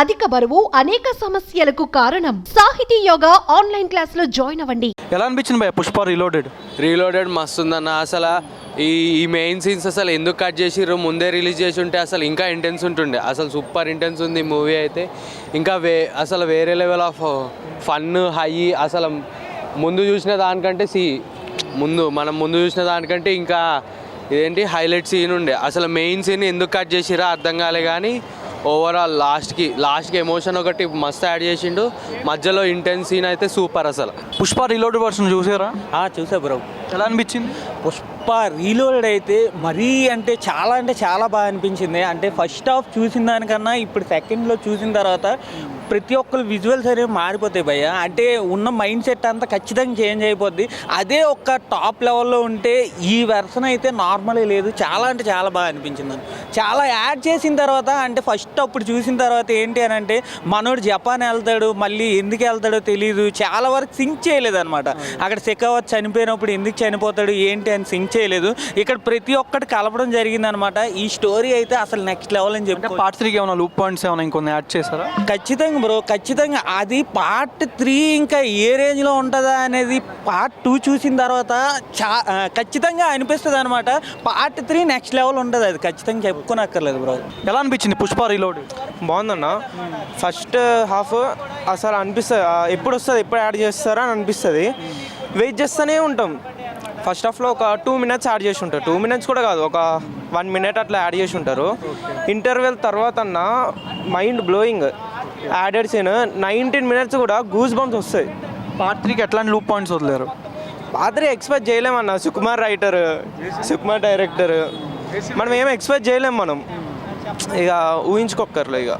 అధిక బరువు అనేక సమస్యలకు కారణం. సాహితీ యోగా ఆన్లైన్ క్లాసులో జాయిన్ అవ్వండి. ఎలా అనిపించింది భయ్య పుష్ప రీలోడెడ్ మస్తు ఉందన్న. అసలు ఈ మెయిన్ సీన్స్ అసలు ఎందుకు కట్ చేసిర్రు, ముందే రిలీజ్ చేసి ఉంటే అసలు ఇంకా ఇంటెన్స్ ఉంటుండే. అసలు సూపర్ ఇంటెన్స్ ఉంది మూవీ అయితే. ఇంకా అసలు వేరే లెవెల్ ఆఫ్ ఫన్ హై. అసలు ముందు చూసిన దానికంటే మనం ముందు చూసిన దానికంటే ఇంకా ఇదేంటి హైలైట్ సీన్ ఉండే. అసలు మెయిన్ సీన్ ఎందుకు కట్ చేసిరా అర్థం కాలే, కానీ ఓవరాల్ లాస్ట్కి ఎమోషన్ ఒకటి మస్తు యాడ్ చేసిండు. మధ్యలో ఇంటెన్స్ సీన్ అయితే సూపర్. అసలు పుష్ప రీలోడెడ్ వర్షన్ చూసారా? చూసా బ్రో. ఎలా అనిపించింది? పుష్ప రీలోడెడ్ అయితే మరీ అంటే చాలా బాగా అనిపించింది. అంటే ఫస్ట్ హాఫ్ చూసిన దానికన్నా ఇప్పుడు సెకండ్లో చూసిన తర్వాత ప్రతి ఒక్కరు విజువల్స్ అనేవి మారిపోతాయి భయ్య. అంటే ఉన్న మైండ్ సెట్ అంతా ఖచ్చితంగా చేంజ్ అయిపోద్ది. అదే ఒక టాప్ లెవెల్లో ఉంటే ఈ వెర్షన్ అయితే నార్మలే లేదు. చాలా బాగా అనిపించింది. చాలా యాడ్ చేసిన తర్వాత అంటే ఫస్ట్ అప్పుడు చూసిన తర్వాత ఏంటి అని అంటే మనోడు జపాన్ వెళ్తాడు, మళ్ళీ ఎందుకు వెళ్తాడో తెలియదు. చాలా వరకు సింక్ చేయలేదు అనమాట. అక్కడ సెకావత్ చనిపోయినప్పుడు ఎందుకు చనిపోతాడు ఏంటి అని సింక్ చేయలేదు. ఇక్కడ ప్రతి ఒక్కటి కలపడం జరిగింది అనమాట. ఈ స్టోరీ అయితే అసలు నెక్స్ట్ లెవెల్ అని చెప్పి పార్ట్ 3కి ఏమైనా లూప్ పాయింట్స్ ఏమైనా ఇంకొన్ని యాడ్ చేశారా? ఖచ్చితంగా అది పార్ట్ 3 ఇంకా ఏ రేంజ్లో ఉంటుందా అనేది పార్ట్ 2 చూసిన తర్వాత ఖచ్చితంగా అనిపిస్తుంది అనమాట. పార్ట్ 3 నెక్స్ట్ లెవెల్ ఉంటుంది. అది ఖచ్చితంగా చెప్పుకోనక్కర్లేదు బ్రో. ఎలా అనిపించింది పుష్ప రీలోడ్? బాగుందన్న. ఫస్ట్ హాఫ్ అసలు అనిపిస్తుంది ఎప్పుడు వస్తుంది, ఎప్పుడు యాడ్ చేస్తారా అని అనిపిస్తుంది. వెయిట్ చేస్తూనే ఉంటాం. ఫస్ట్ హాఫ్లో ఒక 2 minutes యాడ్ చేసి ఉంటారు. 2 minutes కూడా కాదు, ఒక 1 minute అట్లా యాడ్ చేసి ఉంటారు. ఇంటర్వెల్ తర్వాత అన్న mind blowing added scene. 19 minutes కూడా గూస్ బంప్స్ వస్తాయి. పార్ట్ 3కి ఎట్లాంటి లూప్ పాయింట్స్ వదిలేరు? పాత్ర ఎక్స్పెక్ట్ చేయలేమన్న. సుకుమార్ రైటర్, సుకుమార్ డైరెక్టర్, మనం ఏం ఎక్స్పెక్ట్ చేయలేం. మనం ఇక ఊహించుకోక్కర్లే ఇక.